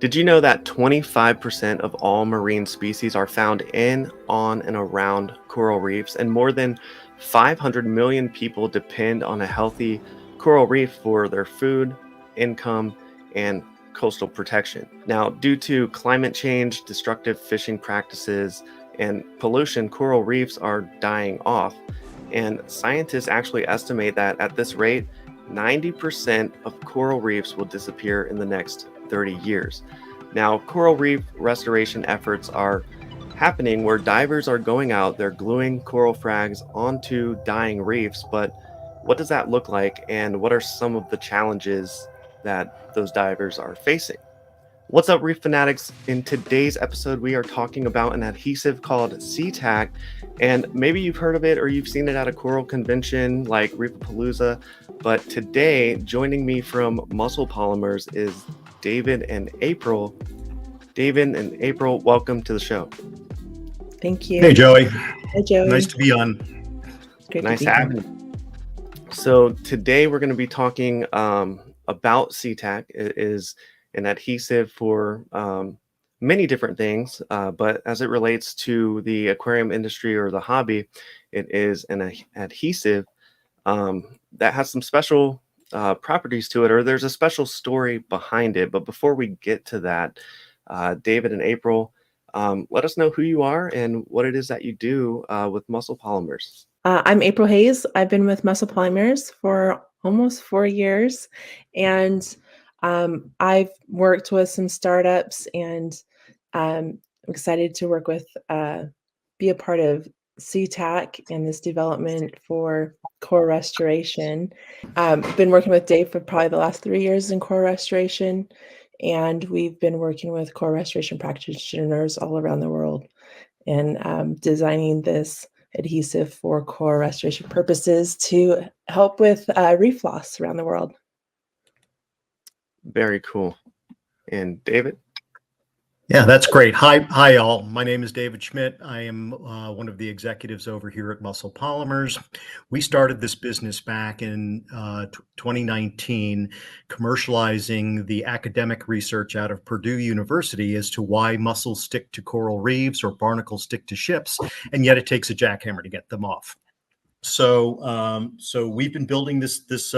Did you know that 25% of all marine species are found in, on, and around coral reefs, and more than 500 million people depend on a healthy coral reef for their food, income, and coastal protection? Now, due to climate change, destructive fishing practices, and pollution, coral reefs are dying off. And scientists actually estimate that at this rate, 90% of coral reefs will disappear in the next 30 years. Now, coral reef restoration efforts are happening where divers are going out, they're gluing coral frags onto dying reefs. But what does that look like, and what are some of the challenges that those divers are facing? What's up, Reef Fanatics? In today's episode, we are talking about an adhesive called SeaTak, and maybe you've heard of it or you've seen it at a coral convention like Reefapalooza. But today, joining me from Muscle Polymers is David and April. David and April, welcome to the show. Thank you. Hey, Joey. Hi, Joey. Nice to be on. Great Nice to be having here. you. So today we're going to be talking about SeaTak. It is an adhesive for many different things, but as it relates to the aquarium industry or the hobby, it is an adhesive that has some special properties to it, or there's a special story behind it. But before we get to that, David and April, let us know who you are and what it is that you do with Muscle Polymers. I'm April Hayes. I've been with Muscle Polymers for almost 4 years, and I've worked with some startups, and I'm excited to work with, be a part of SeaTak and this development for core restoration. Been working with Dave for probably the last 3 years in core restoration, and we've been working with core restoration practitioners all around the world and designing this adhesive for core restoration purposes to help with reef loss around the world. Very cool. And David? Yeah, that's great. Hi, all. My name is David Schmidt. I am one of the executives over here at Muscle Polymers. We started this business back in 2019, commercializing the academic research out of Purdue University as to why mussels stick to coral reefs or barnacles stick to ships, and yet it takes a jackhammer to get them off. So we've been building this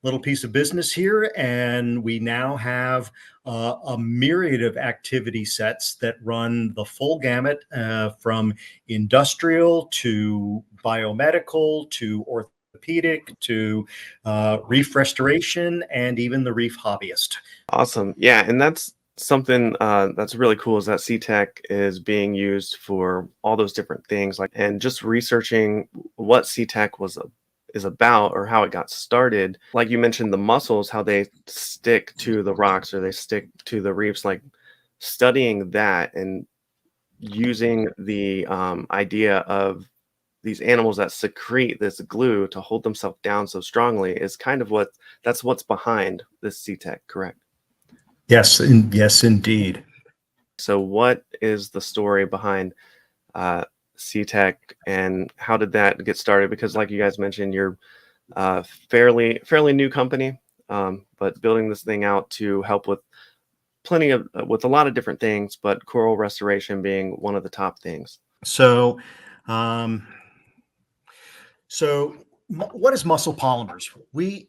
little piece of business here, and we now have a myriad of activity sets that run the full gamut, from industrial to biomedical to orthopedic to reef restoration and even the reef hobbyist. Awesome. Yeah, and that's something that's really cool, is that SeaTak is being used for all those different things. And just researching what SeaTak is about, or how it got started. Like you mentioned, the mussels, how they stick to the rocks or they stick to the reefs. Like studying that and using the idea of these animals that secrete this glue to hold themselves down so strongly is kind of what's behind this SeaTak, correct? Yes, yes, indeed. So what is the story behind SeaTak, and how did that get started? Because like you guys mentioned, you're a fairly new company, but building this thing out to help with with a lot of different things, but coral restoration being one of the top things. So what is Muscle Polymers? We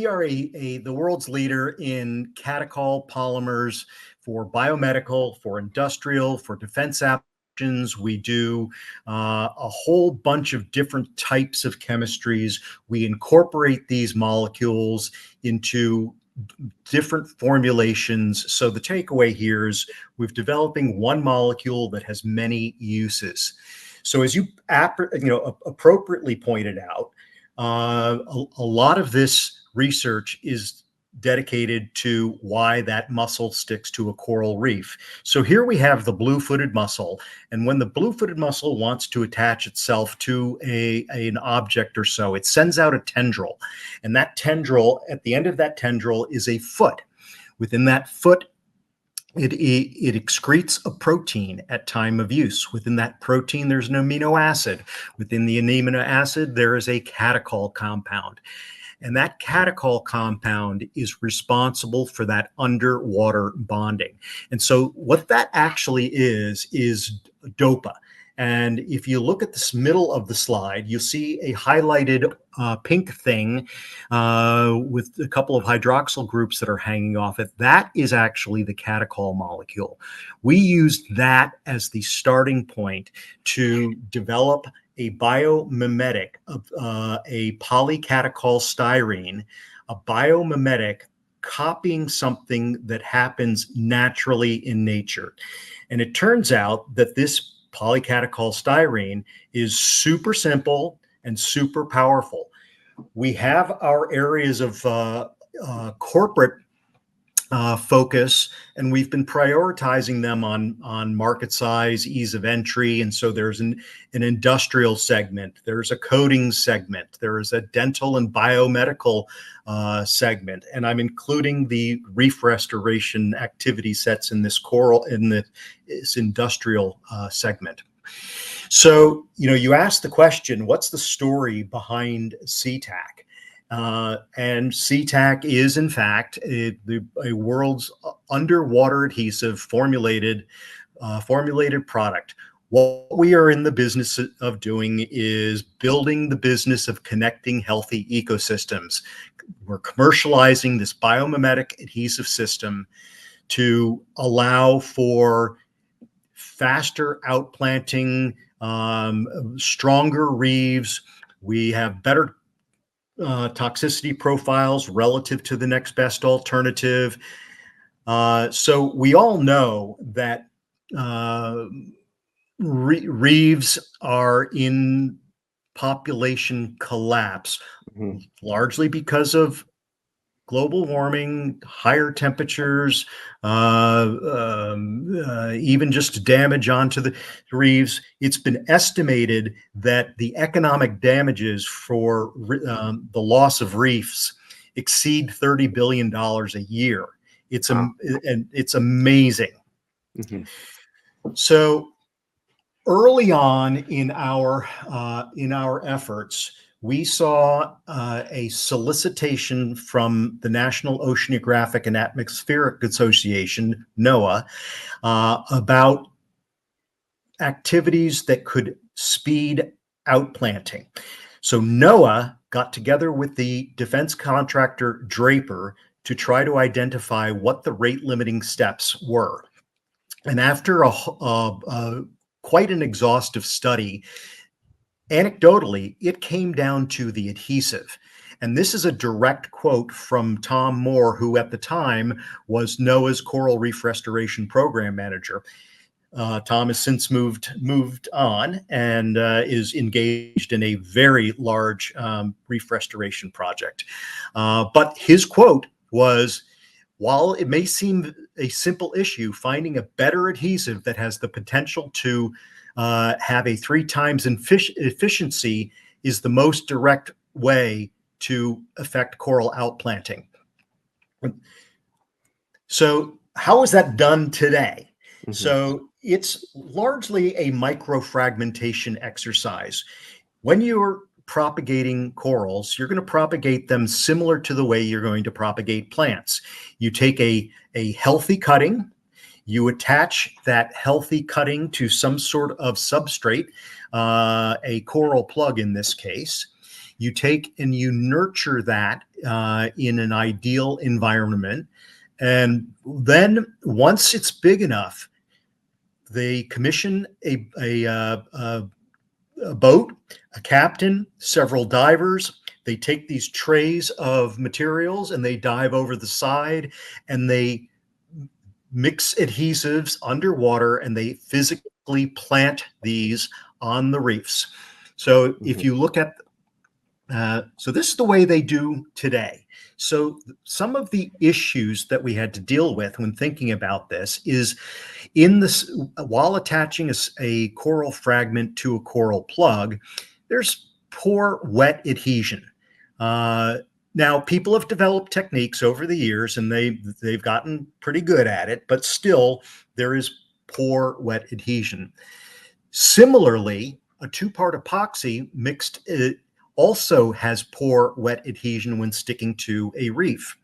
are the world's leader in catechol polymers for biomedical, for industrial, for defense applications. We do a whole bunch of different types of chemistries. We incorporate these molecules into different formulations. So the takeaway here is we're developing one molecule that has many uses. So as you appropriately pointed out, a lot of this research is dedicated to why that mussel sticks to a coral reef. So here we have the blue-footed mussel, and when the blue-footed mussel wants to attach itself to an object or so, it sends out a tendril, and that tendril, at the end of that tendril, is a foot. Within that foot, it excretes a protein at time of use. Within that protein, there's an amino acid. Within the amino acid, there is a catechol compound. And that catechol compound is responsible for that underwater bonding. And so what that actually is DOPA. And if you look at this middle of the slide, you'll see a highlighted pink thing with a couple of hydroxyl groups that are hanging off it. That is actually the catechol molecule. We used that as the starting point to develop a biomimetic of a polycatechol styrene, a biomimetic copying something that happens naturally in nature. And it turns out that this polycatechol styrene is super simple and super powerful. We have our areas of corporate focus, and we've been prioritizing them on market size, ease of entry. And so there's an industrial segment, there's a coating segment, there is a dental and biomedical segment, and I'm including the reef restoration activity sets in this this industrial segment. So, you asked the question, what's the story behind SeaTak? And SeaTak is, in fact, a world's underwater adhesive formulated product. What we are in the business of doing is building the business of connecting healthy ecosystems. We're commercializing this biomimetic adhesive system to allow for faster outplanting, stronger reefs. We have better toxicity profiles relative to the next best alternative. So we all know that reefs are in population collapse, largely because of global warming, higher temperatures, even just damage onto the reefs. It's been estimated that the economic damages for the loss of reefs exceed $30 billion a year. It's it's amazing. So early on in our efforts, we saw a solicitation from the National Oceanographic and Atmospheric Association, NOAA, about activities that could speed outplanting. So NOAA got together with the defense contractor Draper to try to identify what the rate limiting steps were. And after quite an exhaustive study, anecdotally, it came down to the adhesive. And this is a direct quote from Tom Moore, who at the time was NOAA's Coral Reef Restoration Program Manager. Tom has since moved on and is engaged in a very large reef restoration project. But his quote was, while it may seem a simple issue, finding a better adhesive that has the potential to have a 3 times efficiency is the most direct way to affect coral outplanting. So how is that done today? So it's largely a microfragmentation exercise. When you're propagating corals, you're going to propagate them similar to the way you're going to propagate plants. You take a healthy cutting, you attach that healthy cutting to some sort of substrate, a coral plug in this case. You take and you nurture that in an ideal environment. And then once it's big enough, they commission a boat, a captain, several divers. They take these trays of materials and they dive over the side and they mix adhesives underwater and they physically plant these on the reefs. So if you look at, so this is the way they do today. So some of the issues that we had to deal with when thinking about this is while attaching a coral fragment to a coral plug, there's poor wet adhesion. Now, people have developed techniques over the years and they've gotten pretty good at it, but still there is poor wet adhesion. Similarly, a 2-part epoxy mixed also has poor wet adhesion when sticking to a reef.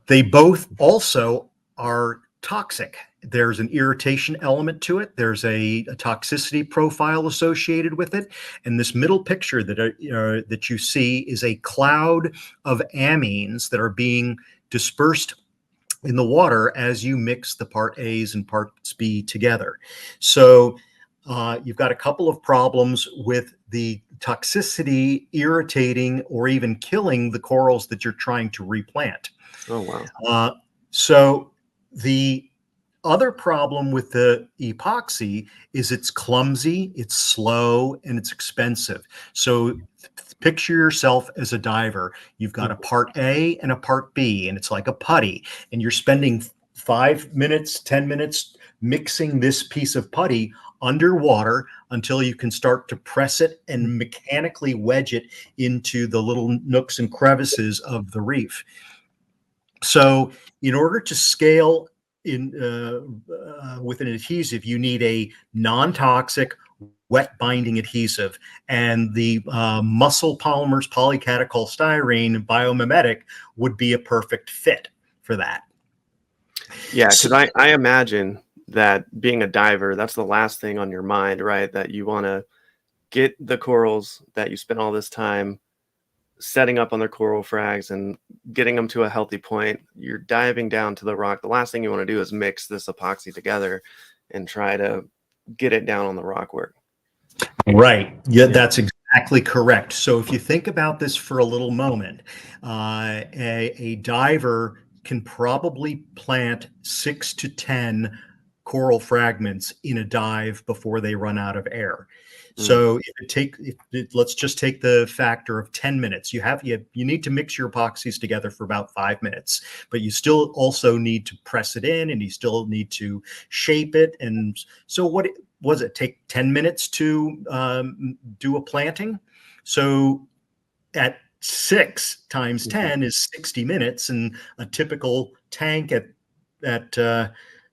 They both also are toxic. There's an irritation element to it. There's a toxicity profile associated with it. And this middle picture that you see is a cloud of amines that are being dispersed in the water as you mix the part A's and parts B together. So you've got a couple of problems with the toxicity irritating or even killing the corals that you're trying to replant. Oh, wow. So the other problem with the epoxy is it's clumsy, it's slow, and it's expensive. So picture yourself as a diver. You've got a part A and a part B, and it's like a putty, and you're spending 5 minutes, 10 minutes mixing this piece of putty underwater until you can start to press it and mechanically wedge it into the little nooks and crevices of the reef. So in order to scale in with an adhesive, you need a non-toxic wet binding adhesive, and the Muscle Polymers polycatechol styrene biomimetic would be a perfect fit for that. Yeah, because I imagine that being a diver, that's the last thing on your mind, right? That you want to get the corals that you spent all this time setting up on their coral frags and getting them to a healthy point. You're diving down to the rock. The last thing you want to do is mix this epoxy together and try to get it down on the rock work. Right. Yeah, that's exactly correct. So if you think about this for a little moment, a diver can probably plant 6 to 10 coral fragments in a dive before they run out of air. So let's just take the factor of 10 minutes. You need to mix your epoxies together for about 5 minutes, but you still also need to press it in, and you still need to shape it. And so what was it take 10 minutes to do a planting? So at 6 times 10 is 60 minutes, and a typical tank at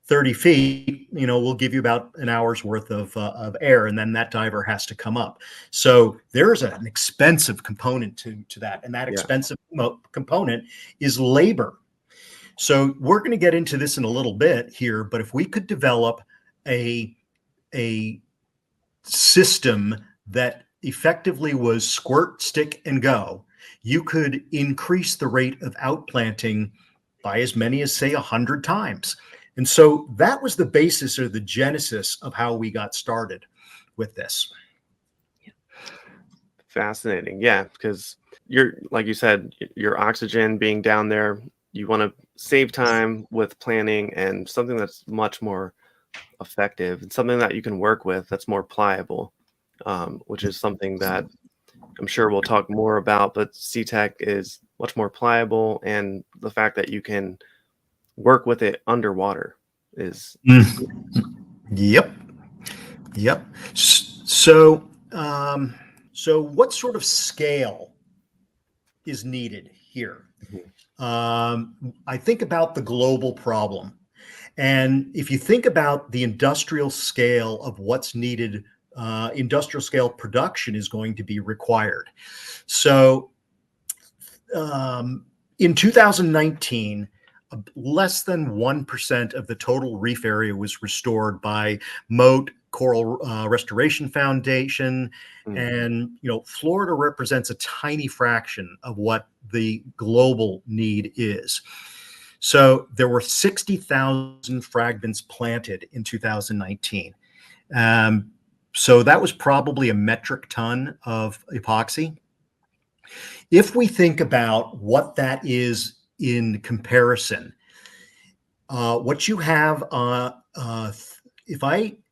30 feet, will give you about an hour's worth of air, and then that diver has to come up. So there's an expensive component to that, and that expensive component is labor. So we're going to get into this in a little bit here, but if we could develop a system that effectively was squirt, stick, and go, you could increase the rate of outplanting by as many as, say, 100 times. And so that was the basis or the genesis of how we got started with this. Fascinating. Yeah, because like you said, your oxygen being down there, you want to save time with planning, and something that's much more effective and something that you can work with that's more pliable, which is something that I'm sure we'll talk more about. But SeaTak is much more pliable, and the fact that you can work with it underwater is Yep. So what sort of scale is needed here? I think about the global problem, and if you think about the industrial scale of what's needed, industrial scale production is going to be required. So in 2019, less than 1% of the total reef area was restored by Moat Coral Restoration Foundation. And, Florida represents a tiny fraction of what the global need is. So there were 60,000 fragments planted in 2019. So that was probably a metric ton of epoxy. If we think about what that is in comparison, what you have,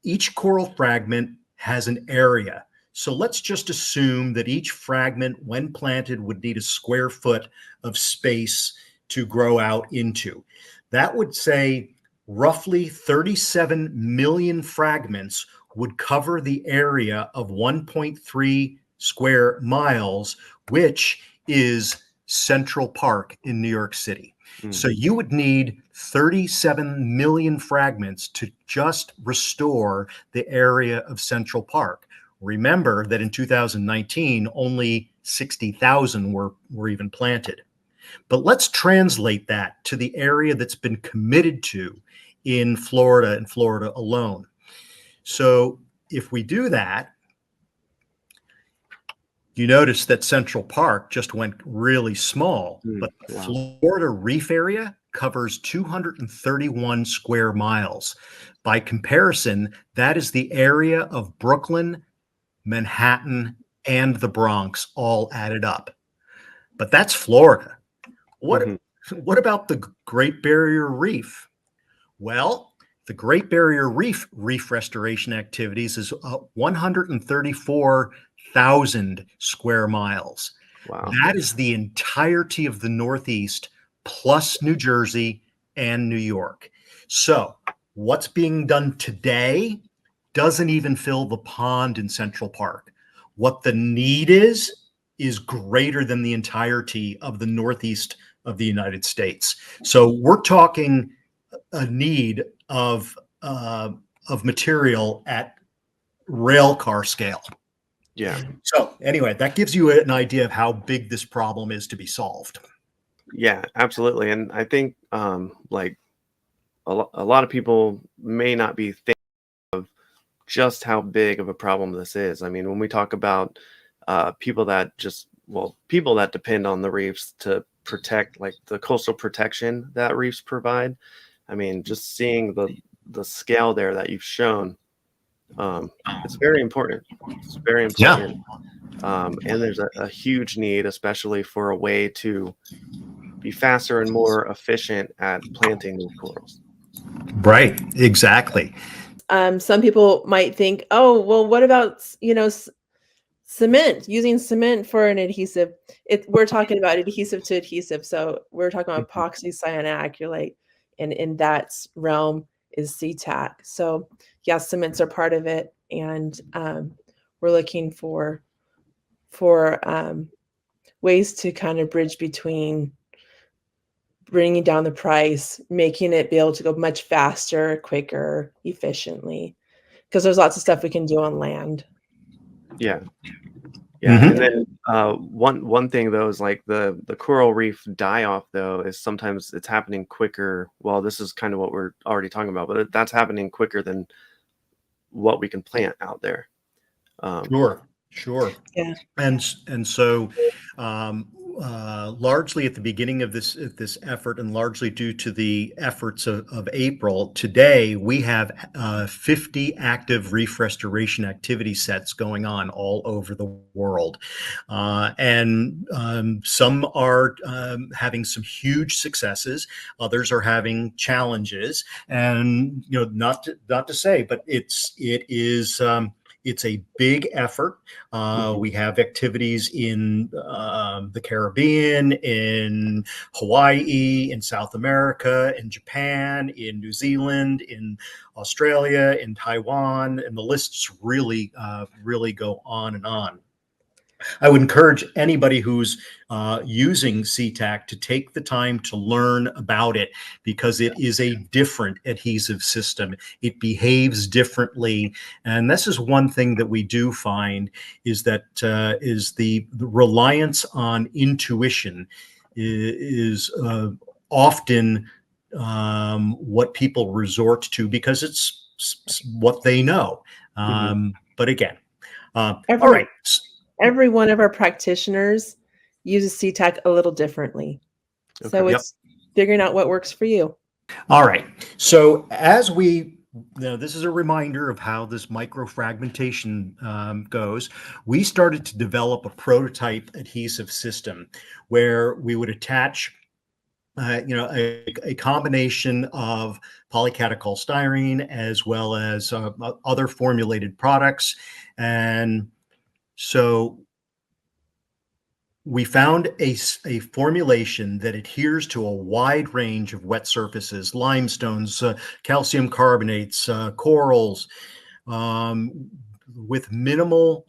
each coral fragment has an area. So let's just assume that each fragment, when planted, would need a square foot of space to grow out into. That would say roughly 37 million fragments would cover the area of 1.3 square miles, which is Central Park in New York City. So you would need 37 million fragments to just restore the area of Central Park. Remember that in 2019, only 60,000 were even planted. But let's translate that to the area that's been committed to in Florida and Florida alone. So if we do that, you notice that Central Park just went really small, but the Wow. Florida Reef area covers 231 square miles. By comparison, that is the area of Brooklyn, Manhattan, and the Bronx all added up. But that's Florida. Hmm. What about the Great Barrier Reef? Well, the Great Barrier Reef restoration activities is 134,000 square miles. Wow. That is the entirety of the Northeast plus New Jersey and New York. So what's being done today doesn't even fill the pond in Central Park. What the need is greater than the entirety of the Northeast of the United States. So we're talking a need of material at rail car scale. Yeah. So anyway, that gives you an idea of how big this problem is to be solved. Yeah, absolutely. And I think like a lot of people may not be thinking of just how big of a problem this is. I mean, when we talk about people that people that depend on the reefs to protect, like the coastal protection that reefs provide. I mean, just seeing the scale there that you've shown, it's very important. It's very Yeah. important. And there's a huge need, especially for a way to be faster and more efficient at planting new corals. Right. Exactly. Some people might think, oh, well, what about, cement, using cement for an adhesive? We're talking about adhesive to adhesive. So we're talking about Mhm. epoxy cyanoacrylate, and in that realm is SeaTak. So yeah, cements are part of it. And we're looking for ways to kind of bridge between bringing down the price, making it be able to go much faster, quicker, efficiently, because there's lots of stuff we can do on land. Yeah. Yeah, and Mhm. then one thing though is like the coral reef die off though is sometimes it's happening quicker. Well, this is kind of what we're already talking about, but that's happening quicker than what we can plant out there. Um, Sure. Sure. Yeah. And so largely at the beginning of this effort, and largely due to the efforts of April, today we have 50 active reef restoration activity sets going on all over the world, and some are having some huge successes, others are having challenges, and not to say, but it's a big effort. mhm, We have activities in the Caribbean, in Hawaii, in South America, in Japan, in New Zealand, in Australia, in Taiwan, and the lists really go on and on. I would encourage anybody who's using SeaTak to take the time to learn about it, because it is a different adhesive system. It behaves differently. And this is one thing that we do find is that is the reliance on intuition is often what people resort to because it's what they know. mhm. But again, all Every right. every one of our practitioners uses SeaTak a little differently. Okay. So Yep. it's figuring out what works for you. All right. So as we now, this is a reminder of how this microfragmentation goes. We started to develop a prototype adhesive system where we would attach, a combination of polycatechol styrene as well as other formulated products, and so we found a formulation that adheres to a wide range of wet surfaces, limestones, calcium carbonates, corals, um, with minimal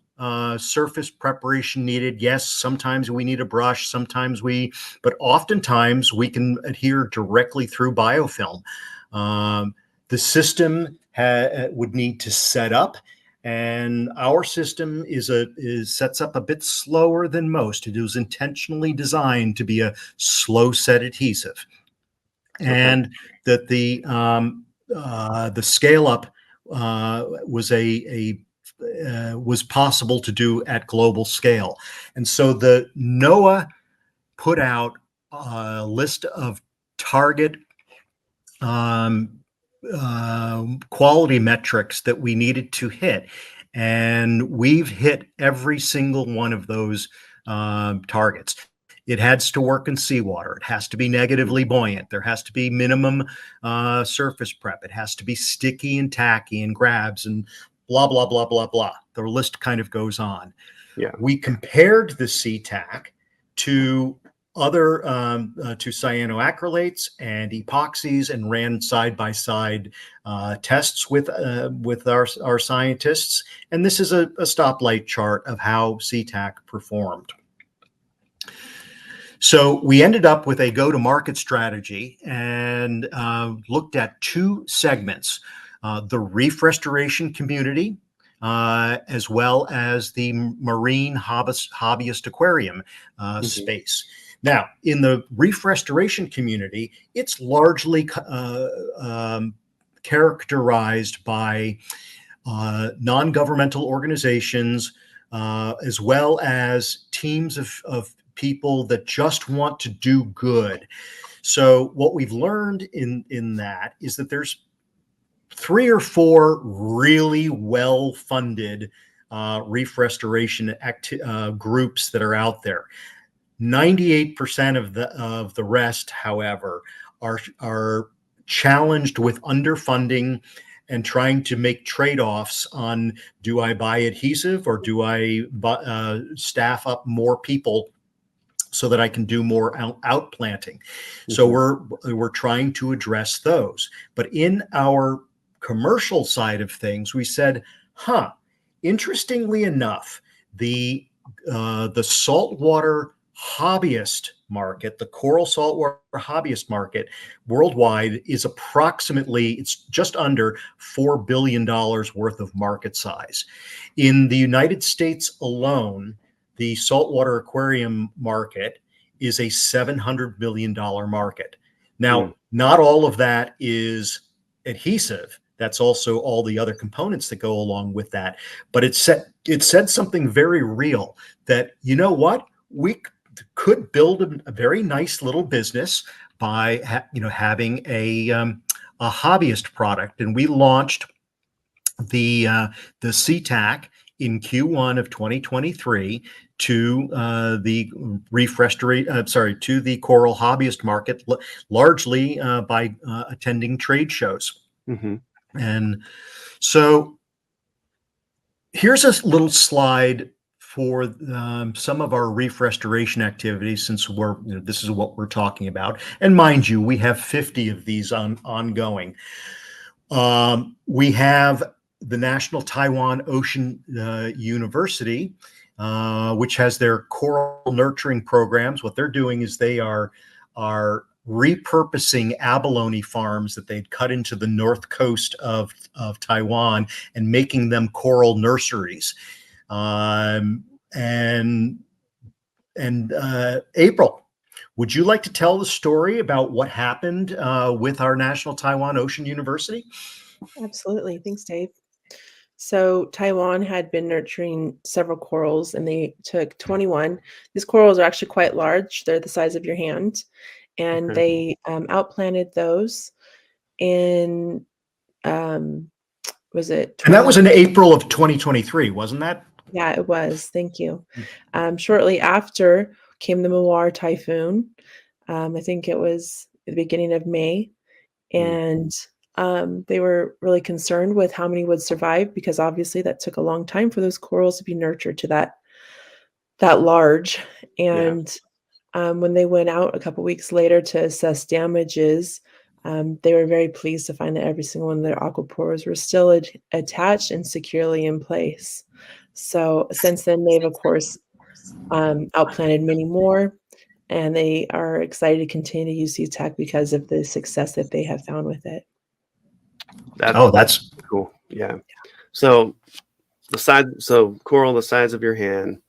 surface preparation needed. Yes, sometimes we need a brush, but oftentimes we can adhere directly through biofilm. The system would need to set up And our system sets up a bit slower than most. It was intentionally designed to be a slow set adhesive, Okay. and that the scale up was possible to do at global scale. And so the NOAA put out a list of target um, quality metrics that we needed to hit. And we've hit every single one of those targets. It has to work in seawater. It has to be negatively buoyant. There has to be minimum surface prep. It has to be sticky and tacky and grabs and blah, blah, blah, blah, blah. The list kind of goes on. Yeah. We compared the SeaTak to other to cyanoacrylates and epoxies and ran side-by-side tests with our scientists. And this is a stoplight chart of how SeaTak performed. So we ended up with a go-to-market strategy and looked at two segments, the reef restoration community, as well as the marine hobbyist aquarium space. Now, in the reef restoration community, it's largely characterized by non-governmental organizations, as well as teams of people that just want to do good. So what we've learned in that is that there's 3 or 4 really well-funded reef restoration groups that are out there. 98% of the rest, however, are challenged with underfunding and trying to make trade-offs on, do I buy adhesive or do I staff up more people so that I can do more outplanting? So we're trying to address those. But in our commercial side of things, we said, interestingly enough, the saltwater hobbyist market, the coral saltwater hobbyist market worldwide is it's just under $4 billion worth of market size. In the United States alone, the saltwater aquarium market is a $700 million market. Now, not all of that is adhesive. That's also all the other components that go along with that. But it said something very real, that, you know what, we could build a very nice little business by having a hobbyist product. And we launched the SeaTak in Q1 of 2023 to the to the coral hobbyist market, largely by attending trade shows. And so here's a little slide for some of our reef restoration activities, since this is what we're talking about. And mind you, we have 50 of these ongoing. We have the National Taiwan Ocean University, which has their coral nurturing programs. What they're doing is they are repurposing abalone farms that they'd cut into the north coast of Taiwan and making them coral nurseries. April, would you like to tell the story about what happened with our National Taiwan Ocean University? Absolutely. Thanks, Dave. So Taiwan had been nurturing several corals, and they took 21. These corals are actually quite large. They're the size of your hand. And they outplanted those in, was it 20? And that was in April of 2023, wasn't that? Yeah, it was. Thank you. Shortly after came the Mawar typhoon. I think it was the beginning of May. And they were really concerned with how many would survive, because obviously that took a long time for those corals to be nurtured to that large. And when they went out a couple weeks later to assess damages, they were very pleased to find that every single one of their aquapores were still attached and securely in place. So since then, they've, of course, outplanted many more, and they are excited to continue to use SeaTak because of the success that they have found with it. That's cool. Yeah. So coral the size of your hand,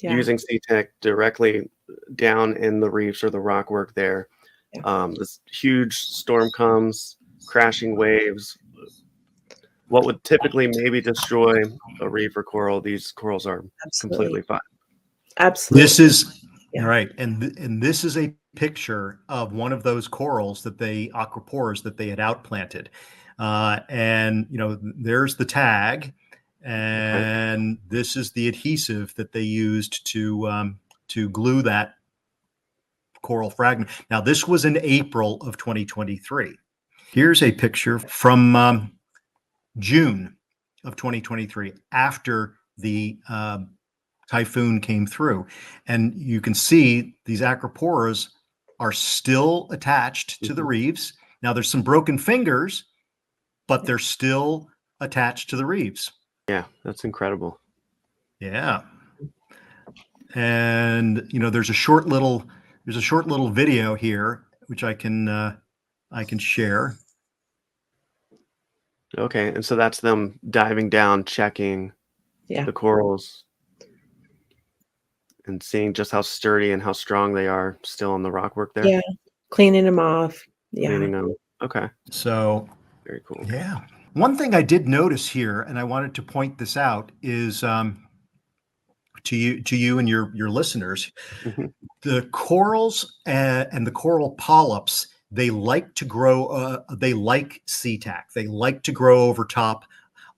Yeah. using SeaTak directly down in the reefs or the rock work there. Yeah. This huge storm comes, crashing waves. What would typically maybe destroy a reef or coral, these corals are completely Absolutely. fine. Absolutely. This is Yeah. right, and this is a picture of one of those corals that aquaporas that they had outplanted, and there's the tag, Okay. and this is the adhesive that they used to glue that coral fragment. Now, this was in April of 2023. Here's a picture from June of 2023 after the typhoon came through. And you can see these acroporas are still attached to the reefs. Now, there's some broken fingers, but they're still attached to the reefs. Yeah, that's incredible. Yeah. And there's a short little video here which I can share. Okay, and so that's them diving down, checking Yeah. the corals and seeing just how sturdy and how strong they are still on the rock work there. Yeah. Cleaning them off. Yeah. Cleaning them. Okay, So, very cool. yeah. One thing I did notice here, and I wanted to point this out, is to you and your listeners, Mhm. the corals and the coral polyps, they like to grow. They like SeaTak. They like to grow over top,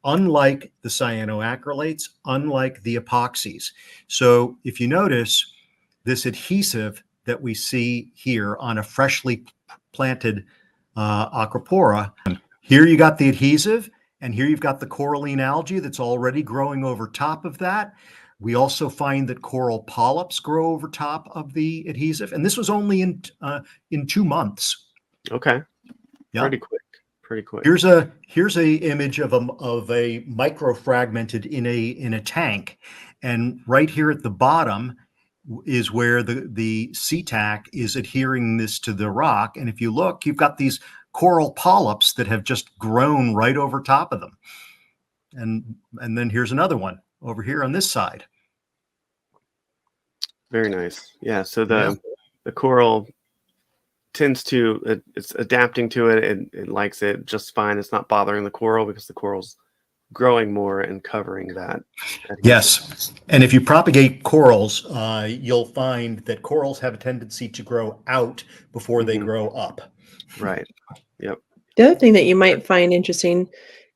unlike the cyanoacrylates, unlike the epoxies. So if you notice this adhesive that we see here on a freshly planted acropora, here you got the adhesive, and here you've got the coralline algae that's already growing over top of that. We also find that coral polyps grow over top of the adhesive, and this was only in 2 months. Okay, Yeah. pretty quick. Pretty quick. Here's a image of a microfragmented in a tank, and right here at the bottom is where the SeaTak is adhering this to the rock. And if you look, you've got these coral polyps that have just grown right over top of them. And then here's another one over here on this side. Very nice. Yeah, so the coral tends to it's adapting to it, and it likes it just fine. It's not bothering the coral because the coral's growing more and covering that adhesive. Yes. And if you propagate corals, you'll find that corals have a tendency to grow out before they grow up. Right. Yep. The other thing that you might find interesting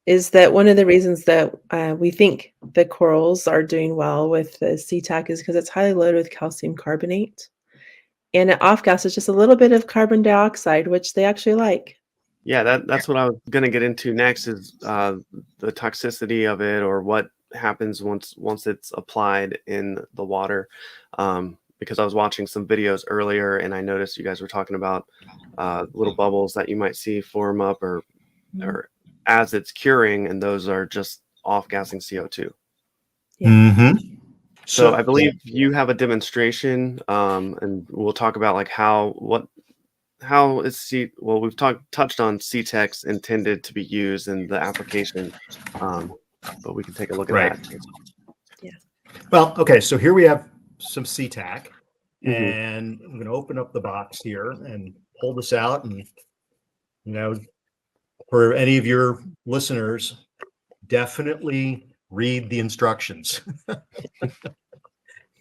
is that one of the reasons that we think the corals are doing well with the SeaTak is because it's highly loaded with calcium carbonate. And it off-gases just a little bit of carbon dioxide, which they actually like. Yeah, that's what I was going to get into next is the toxicity of it, or what happens once it's applied in the water. Because I was watching some videos earlier and I noticed you guys were talking about little bubbles that you might see form up or as it's curing, and those are just off-gassing CO2. Yeah. Mm-hmm. So I believe you have a demonstration, and we'll talk about like how is we've touched on SeaTak's intended to be used in the application, but we can take a look at that. Yeah. Well, okay, so here we have some SeaTak, and I'm going to open up the box here and pull this out, and for any of your listeners, definitely read the instructions.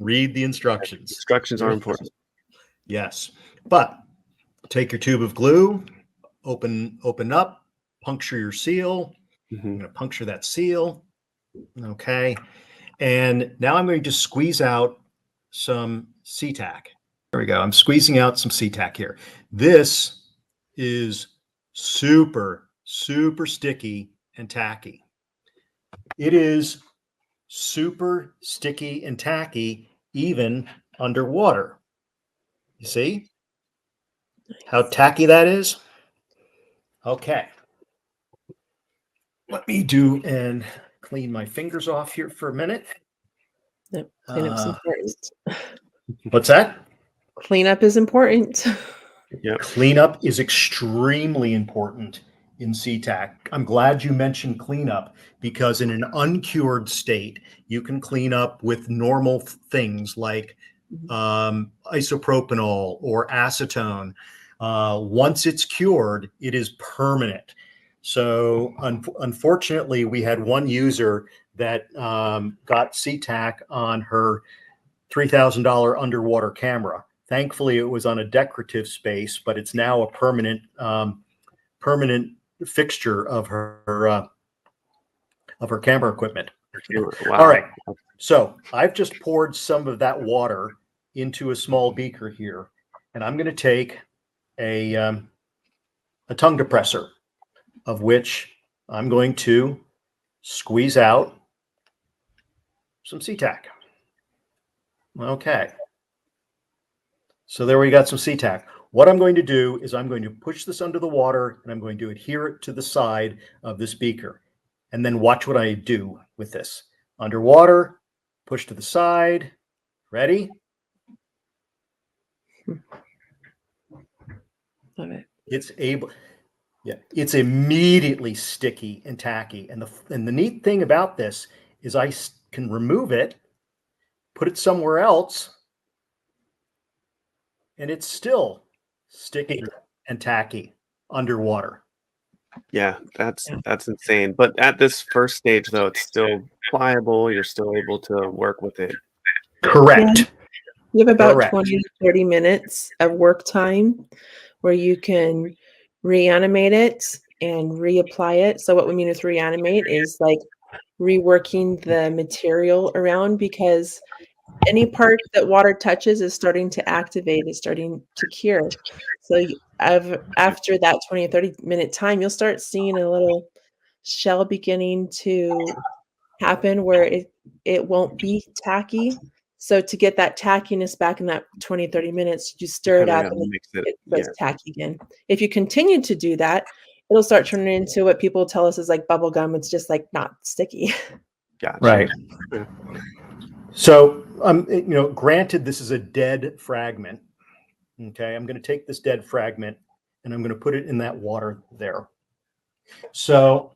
Read the instructions. Instructions are important. Yes, but take your tube of glue, open up, puncture your seal. I'm going to puncture that seal. Okay, and now I'm going to squeeze out some SeaTak. There we go. I'm squeezing out some SeaTak here. This is super, super sticky and tacky. It is super sticky and tacky even underwater. You see how tacky that is? Okay. Let me and clean my fingers off here for a minute. Yep. Cleanup's important. What's that? Cleanup is important. Yep. Cleanup is extremely important in SeaTak. I'm glad you mentioned cleanup, because in an uncured state, you can clean up with normal things like isopropanol or acetone. Once it's cured, it is permanent. So unfortunately, we had one user that got SeaTak on her $3,000 underwater camera. Thankfully, it was on a decorative space, but it's now a permanent fixture of her camera equipment. Wow. All right. So I've just poured some of that water into a small beaker here, and I'm going to take a tongue depressor, of which I'm going to squeeze out some SeaTak. Okay. So there we got some SeaTak. What I'm going to do is I'm going to push this under the water, and I'm going to adhere it to the side of this beaker. And then watch what I do with this. Underwater, push to the side. Ready? Love it. It's immediately sticky and tacky. And the neat thing about this is I can remove it, put it somewhere else, and it's still sticky and tacky underwater. Yeah, that's insane. But at this first stage, though, it's still pliable. You're still able to work with it. Correct. Yeah. You have about Correct. 20 to 30 minutes of work time where you can reanimate it and reapply it. So what we mean with reanimate is like reworking the material around, because any part that water touches is starting to activate, is starting to cure. So after that 20 or 30-minute time, you'll start seeing a little shell beginning to happen where it won't be tacky. So to get that tackiness back in that 20, 30 minutes, you stir it up and Makes it, it goes tacky again. If you continue to do that, it'll start turning into what people tell us is like bubble gum. It's just like not sticky. Gotcha. Right. Yeah. So, granted, this is a dead fragment. Okay, I'm going to take this dead fragment and I'm going to put it in that water there. So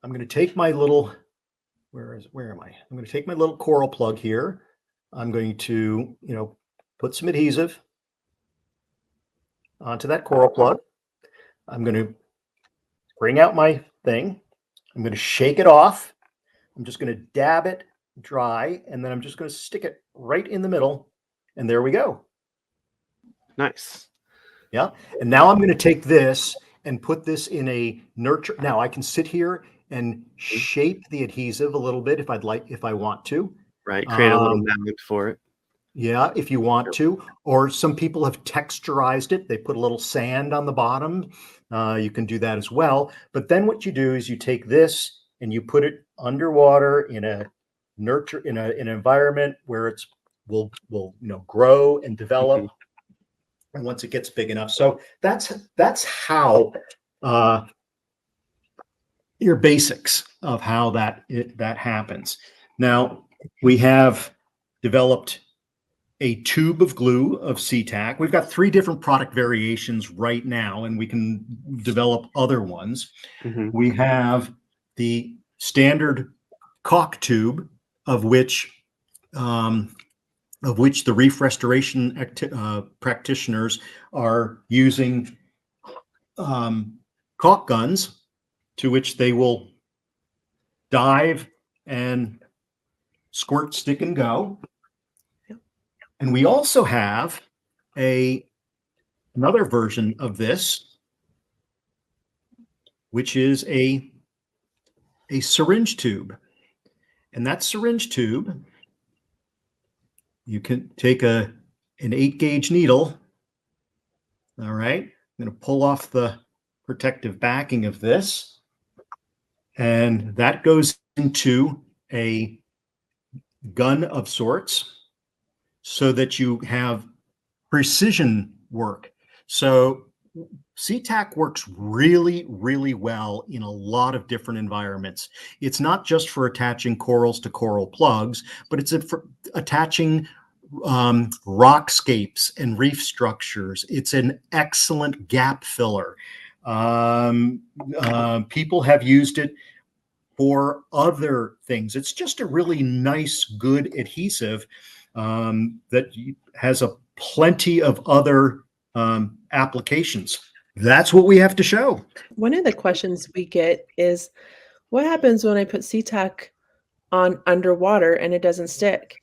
I'm going to take my little, where am I? I'm going to take my little coral plug here. I'm going to, put some adhesive onto that coral plug. I'm going to bring out my thing. I'm going to shake it off. I'm just going to dab it dry, and then I'm just going to stick it right in the middle. And there we go. Nice. Yeah. And now I'm going to take this and put this in a nurture. Now I can sit here and shape the adhesive a little bit if I want to. Right. Create a little magnet for it. Yeah, if you want to. Or some people have texturized it. They put a little sand on the bottom. You can do that as well. But then what you do is you take this and you put it underwater in a nurture in an environment where it's will grow and develop. And once it gets big enough. So that's how your basics of how that happens. Now we have developed a tube of glue of SeaTak. We've got 3 different product variations right now, and we can develop other ones. We have the standard caulk tube, of which the reef restoration practitioners are using caulk guns, to which they will dive and squirt, stick, and go. And we also have another version of this, which is a syringe tube. And that syringe tube, you can take an 8-gauge needle. All right. I'm going to pull off the protective backing of this. And that goes into a gun of sorts so that you have precision work. So SeaTak works really, really well in a lot of different environments. It's not just for attaching corals to coral plugs, but it's for attaching rockscapes and reef structures. It's an excellent gap filler. People have used it for other things. It's just a really nice, good adhesive that has a plenty of other applications. That's what we have to show. One of the questions we get is, what happens when I put SeaTak on underwater and it doesn't stick?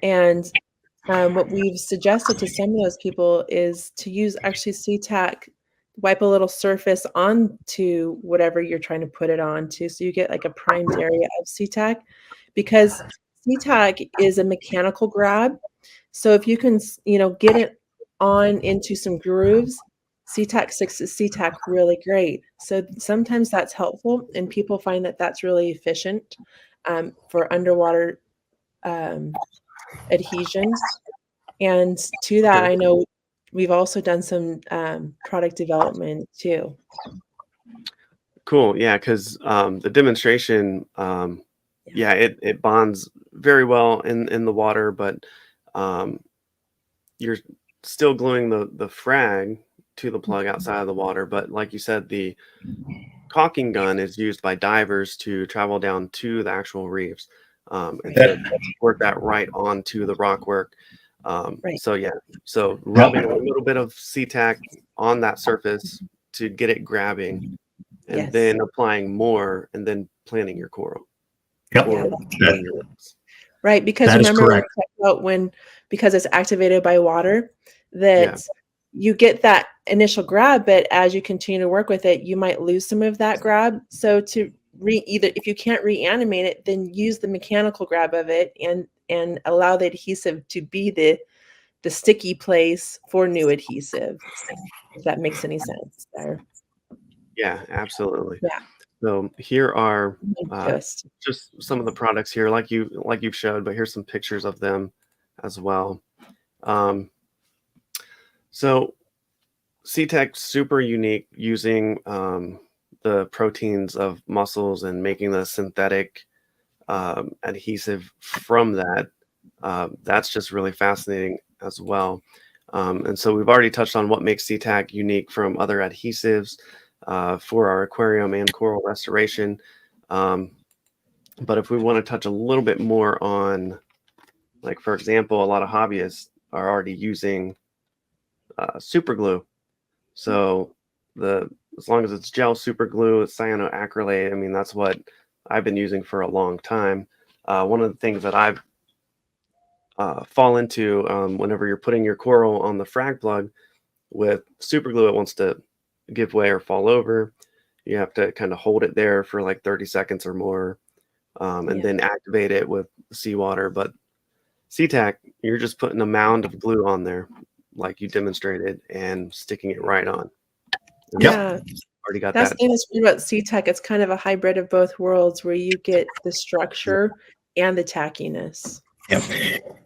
And what we've suggested to some of those people is to use actually SeaTak, wipe a little surface onto whatever you're trying to put it onto, so you get like a primed area of SeaTak, because SeaTak is a mechanical grab. So if you can, get it on into some grooves, SeaTak sticks to SeaTak really great. So sometimes that's helpful, and people find that that's really efficient for underwater adhesions. And to that, I know we've also done some product development too. Cool. Yeah, because the demonstration, yeah, it bonds very well in the water, but you're still gluing the frag to the plug outside of the water. But like you said, the caulking gun is used by divers to travel down to the actual reefs and to work that right onto the rock work. Right. So yeah, so rubbing a little bit of SeaTak on that surface to get it grabbing, and Yes. then applying more, and then planting your coral. Yep. Or doing your roots. Right, because That is remember we correct. talked about because it's activated by water, Yeah. that you get that initial grab, but as you continue to work with it, you might lose some of that grab. So to either if you can't reanimate it, then use the mechanical grab of it and allow the adhesive to be the sticky place for new adhesive. If that makes any sense there. Yeah, absolutely. Yeah. So here are Just just some of the products here, like you've showed, but here's some pictures of them as well. So SeaTak's super unique, using the proteins of mussels and making the synthetic adhesive from that. That's just really fascinating as well. And so we've already touched on what makes SeaTak unique from other adhesives for our aquarium and coral restoration. But if we want to touch a little bit more on, like, for example, a lot of hobbyists are already using super glue. So as long as it's gel super glue, it's cyanoacrylate. I mean, that's what I've been using for a long time. One of the things that I've fall into whenever you're putting your coral on the frag plug with super glue, it wants to give way or fall over. You have to kind of hold it there for like 30 seconds or more, and then activate it with seawater. But SeaTak, you're just putting a mound of glue on there, like you demonstrated, and sticking it right on. And yeah. already got That's that. the thing that's great about SeaTak. It's kind of a hybrid of both worlds, where you get the structure and the tackiness. Yeah.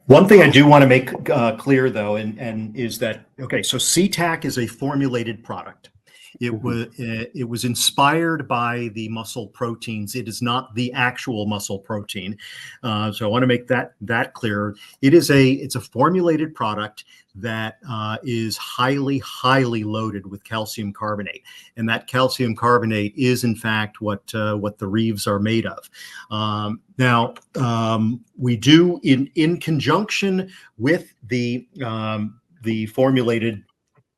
One thing I do want to make clear, though, and is that, okay, so SeaTak is a formulated product. It was inspired by the mussel proteins. It is not the actual mussel protein. So I want to make that clear. It's a formulated product that is highly loaded with calcium carbonate, and that calcium carbonate is in fact what the Reefs are made of. Now, we do in conjunction with the formulated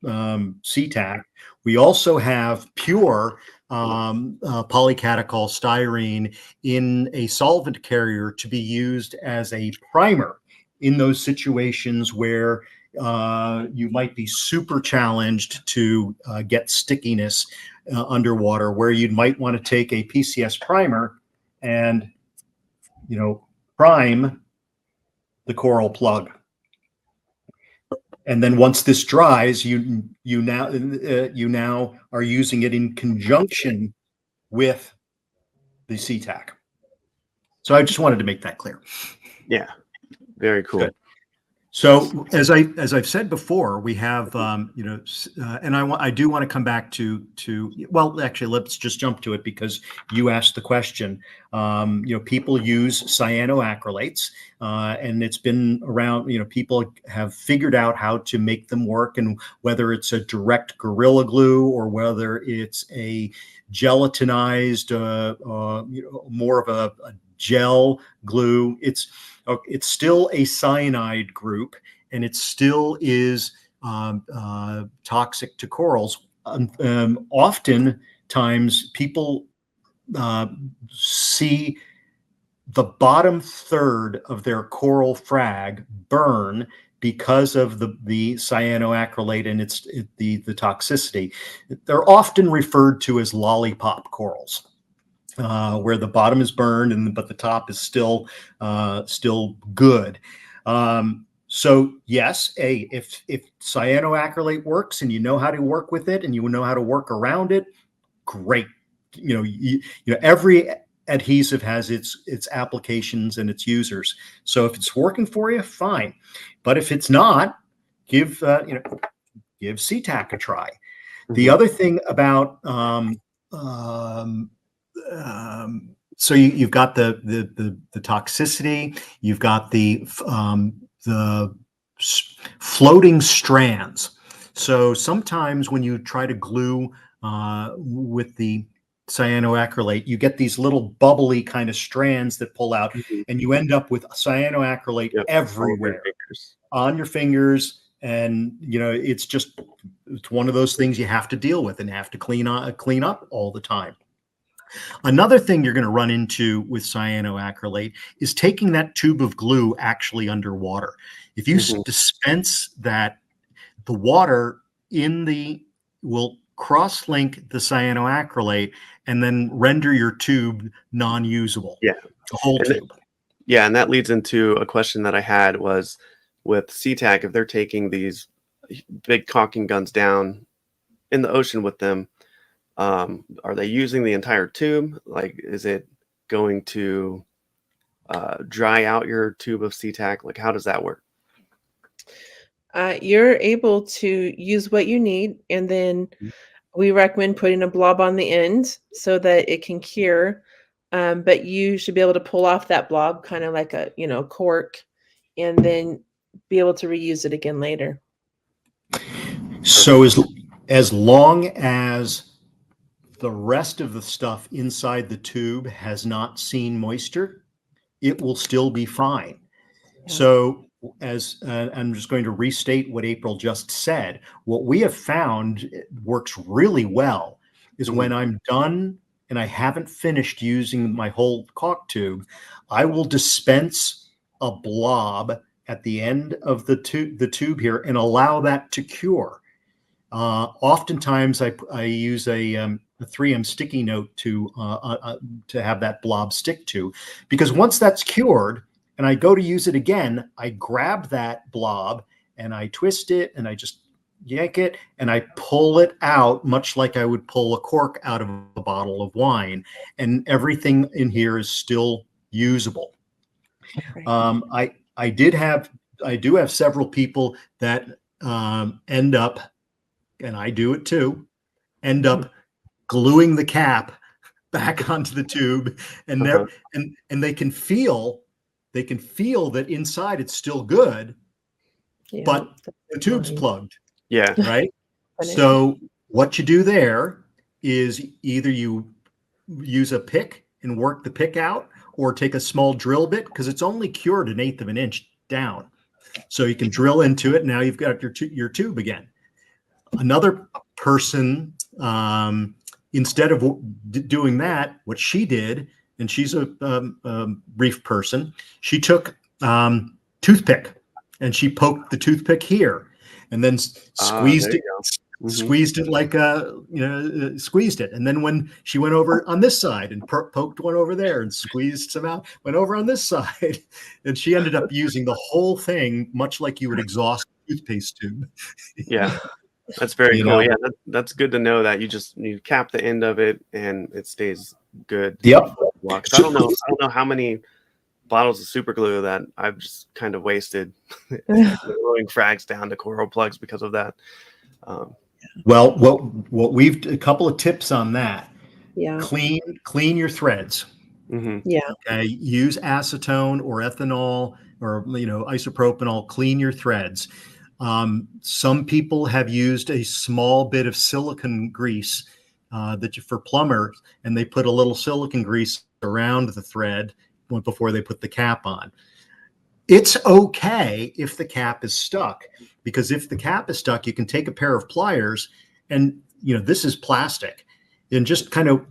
SeaTak, we also have pure polycatechol styrene in a solvent carrier to be used as a primer in those situations where you might be super challenged to get stickiness underwater, where you might want to take a PCS primer and prime the coral plug. And then once this dries, you now are using it in conjunction with the SeaTak. So I just wanted to make that clear. Yeah, very cool. Good. So as I've said before, we have and I do want to come back to well, actually, let's just jump to it because you asked the question. People use cyanoacrylates, and it's been around. People have figured out how to make them work, and whether it's a direct Gorilla Glue or whether it's a gelatinized, more of a gel glue, it's still a cyanide group, and it still is toxic to corals. Oftentimes, people see the bottom third of their coral frag burn because of the cyanoacrylate and the toxicity. They're often referred to as lollipop corals. Where the bottom is burned but the top is still good. So yes, if cyanoacrylate works and you know how to work with it and you know how to work around it, great. Every adhesive has its applications and its users. So if it's working for you, fine. But if it's not, give SeaTak a try. The other thing about so you've got the toxicity, you've got the floating strands. So sometimes when you try to glue with the cyanoacrylate, you get these little bubbly kind of strands that pull out, and you end up with cyanoacrylate everywhere on your fingers. And it's one of those things you have to deal with and have to clean up all the time. Another thing you're going to run into with cyanoacrylate is taking that tube of glue actually underwater. If you dispense that, the water will cross-link the cyanoacrylate and then render your tube non-usable. Yeah, the whole tube. And that leads into a question that I had was with SeaTak, if they're taking these big caulking guns down in the ocean with them, are they using the entire tube? Like, is it going to dry out your tube of SeaTak? Like, how does that work? You're able to use what you need, and then we recommend putting a blob on the end so that it can cure. But you should be able to pull off that blob, kind of like a cork, and then be able to reuse it again later. So as long as the rest of the stuff inside the tube has not seen moisture, it will still be fine. Yeah. So I'm just going to restate what April just said. What we have found works really well is when I'm done and I haven't finished using my whole caulk tube, I will dispense a blob at the end of the tube here and allow that to cure. Oftentimes I use a 3M sticky note to have that blob stick to, because once that's cured and I go to use it again, I grab that blob and I twist it and I just yank it and I pull it out, much like I would pull a cork out of a bottle of wine, and everything in here is still usable. Right. I do have several people that end up, and I do it too, end up gluing the cap back onto the tube, and and they can feel that inside it's still good, but the tube's plugged. Yeah. Right. So what you do there is either you use a pick and work the pick out, or take a small drill bit, because it's only cured 1/8 of an inch down. So you can drill into it. Now you've got your tube again. Another person, instead of doing that, what she did, and she's a reef person, she took toothpick and she poked the toothpick here and then squeezed it. Squeezed it like squeezed it, and then when she went over on this side and poked one over there and squeezed some out, went over on this side, and she ended up using the whole thing, much like you would exhaust a toothpaste tube. Yeah, that's very cool. Yeah, that's good to know that you cap the end of it and it stays good. Yep. I don't know how many bottles of super glue that I've just kind of wasted throwing frags down to coral plugs because of that. Um, Well, what we've a couple of tips on that. Yeah. Clean your threads. mhm. Yeah. Okay, use acetone or ethanol or isopropanol. Clean your threads. Some people have used a small bit of silicone grease for plumbers, and they put a little silicone grease around the thread before they put the cap on. It's okay if the cap is stuck, because if the cap is stuck, you can take a pair of pliers, and this is plastic, and just kind of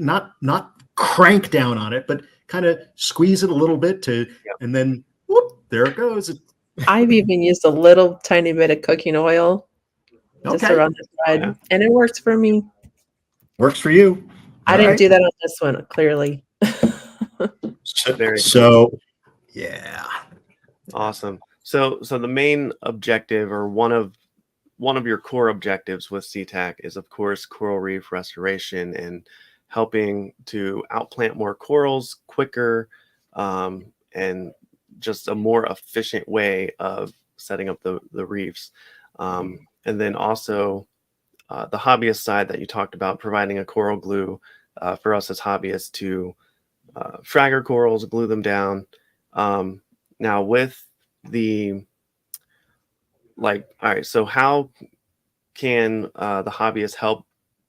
not crank down on it, but kind of squeeze it a little bit Yep. and then whoop, there it goes. I've even used a little tiny bit of cooking oil just Okay, around the Yeah. thread, and it works for me. works for you. I All didn't right. do that on this one, clearly. So, Very cool. so yeah. Awesome. So the main objective, or one of your core objectives with SeaTak, is of course coral reef restoration and helping to outplant more corals quicker, and just a more efficient way of setting up the reefs. And then also the hobbyist side that you talked about, providing a coral glue for us as hobbyists to frag our corals, glue them down. Now with the all right, so how can the hobbyist help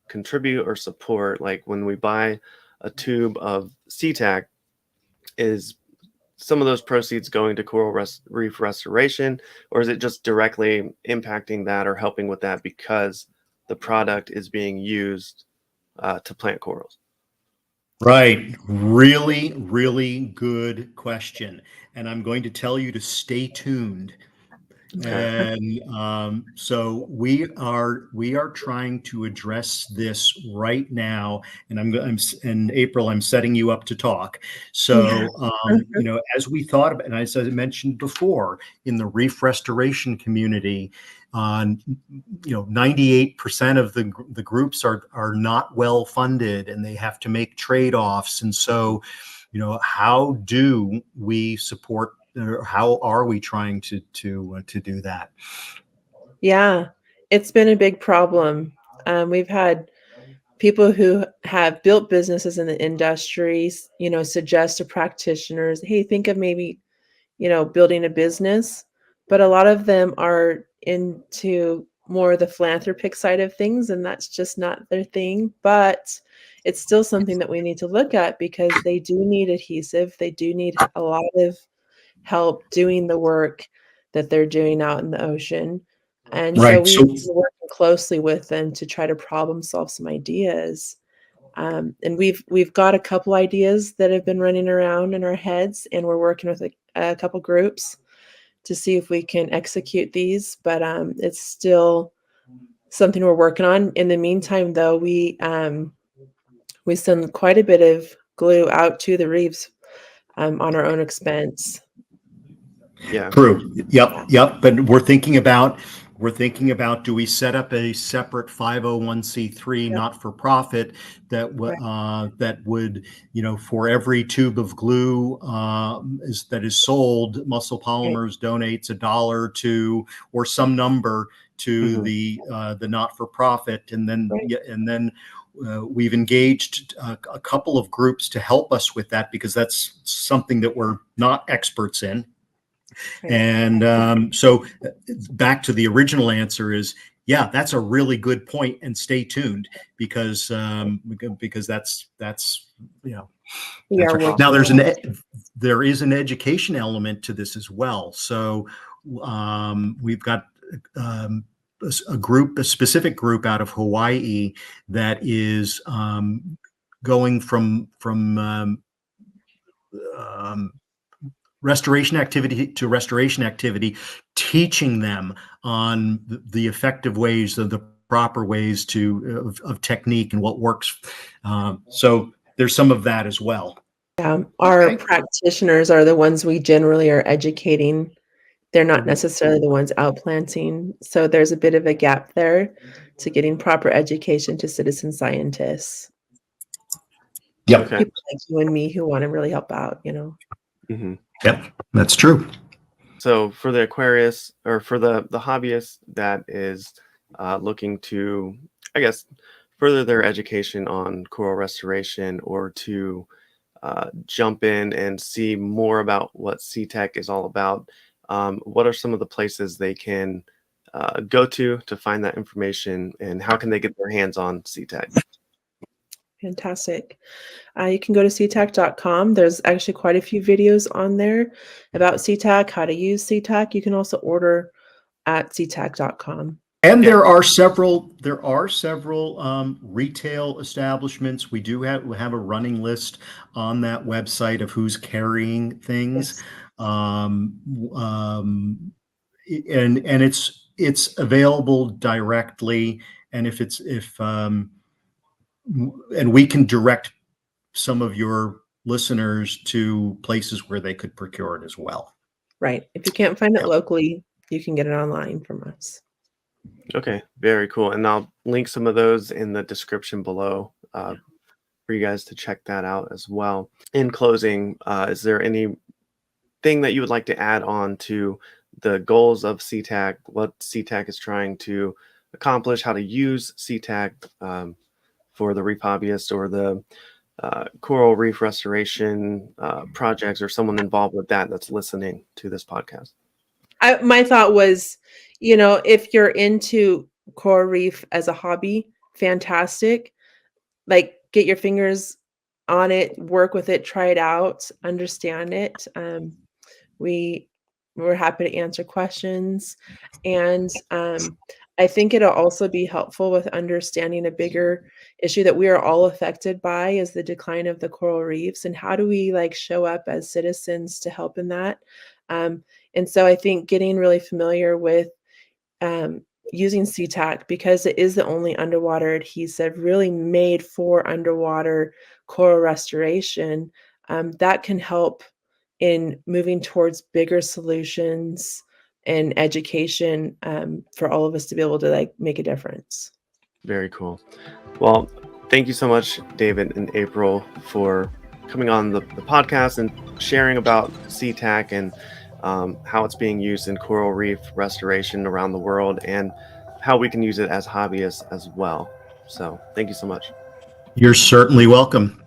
contribute or support? Like when we buy a tube of SeaTak, is some of those proceeds going to reef restoration, or is it just directly impacting that or helping with that because the product is being used to plant corals? Right. Really, really good question. And I'm going to tell you to stay tuned. Okay. And so we are trying to address this right now, and I'm in April. I'm setting you up to talk. Yeah. So as we thought about, and as I mentioned before, in the reef restoration community, 98% of the groups are not well funded, and they have to make trade-offs. And so, how do we support, or how are we trying to do that? Yeah, it's been a big problem. We've had people who have built businesses in the industries, suggest to practitioners, hey, think of maybe, building a business. But a lot of them are into more the philanthropic side of things, and that's just not their thing. But it's still something that we need to look at because they do need adhesive. They do need a lot of help doing the work that they're doing out in the ocean. And so Right. we've So been working closely with them to try to problem solve some ideas. And we've got a couple ideas that have been running around in our heads, and we're working with a couple groups to see if we can execute these. But it's still something we're working on. In the meantime, though, we send quite a bit of glue out to the reefs on our own expense. Yeah. true. Yeah. Yep. But we're thinking about, do we set up a separate 501c3 Yep. not for profit Right. that would, for every tube of glue that is sold, Muscle Right. Polymers donates $1 to, or some number to Mhm. the not for profit, and then Right. we've engaged a couple of groups to help us with that, because that's something that we're not experts in. Right. And so back to the original answer is, yeah, that's a really good point, and stay tuned, because that's We that's are right. Now working on there is an education element to this as well. So we've got a specific group out of Hawaii that is going from um, restoration activity to restoration activity, teaching them on the effective ways, the proper ways of technique and what works. So there's some of that as well. our Okay. practitioners are the ones we generally are educating. They're not Mhm. necessarily the ones outplanting. So there's a bit of a gap there to getting proper education to citizen scientists. Yep. Okay. People like you and me who want to really help out, you know. Hmm. Yep. That's true. So for the Aquarius, or for the hobbyist that is looking to, I guess, further their education on coral restoration, or to jump in and see more about what SeaTak is all about, what are some of the places they can go to find that information, and how can they get their hands on SeaTak? Fantastic. You can go to SeaTak.com. There's actually quite a few videos on there about SeaTak, how to use SeaTak. You can also order at SeaTak.com. And Yeah. there are several retail establishments. We have a running list on that website of who's carrying things. Yes. Um, and it's available directly. And and we can direct some of your listeners to places where they could procure it as well. Right. If you can't find it Yep. locally, you can get it online from us. Okay, very cool. And I'll link some of those in the description below for you guys to check that out as well. In closing, is there anything that you would like to add on to the goals of SeaTak, what SeaTak is trying to accomplish, how to use SeaTak for the reef hobbyist, or the coral reef restoration projects, or someone involved with that's listening to this podcast? My thought was, you know, if you're into coral reef as a hobby, fantastic. Like, get your fingers on it, work with it, try it out, understand it. We're happy to answer questions, and I think it'll also be helpful with understanding a bigger issue that we are all affected by, is the decline of the coral reefs, and how do we like show up as citizens to help in that. Um, and so I think getting really familiar with um, using SeaTak, because it is the only underwater adhesive really made for underwater coral restoration, that can help in moving towards bigger solutions and education, for all of us to be able to like make a difference. Very cool. Well, thank you so much, David and April, for coming on the podcast and sharing about SeaTak and how it's being used in coral reef restoration around the world, and how we can use it as hobbyists as well. So thank you so much. You're certainly welcome.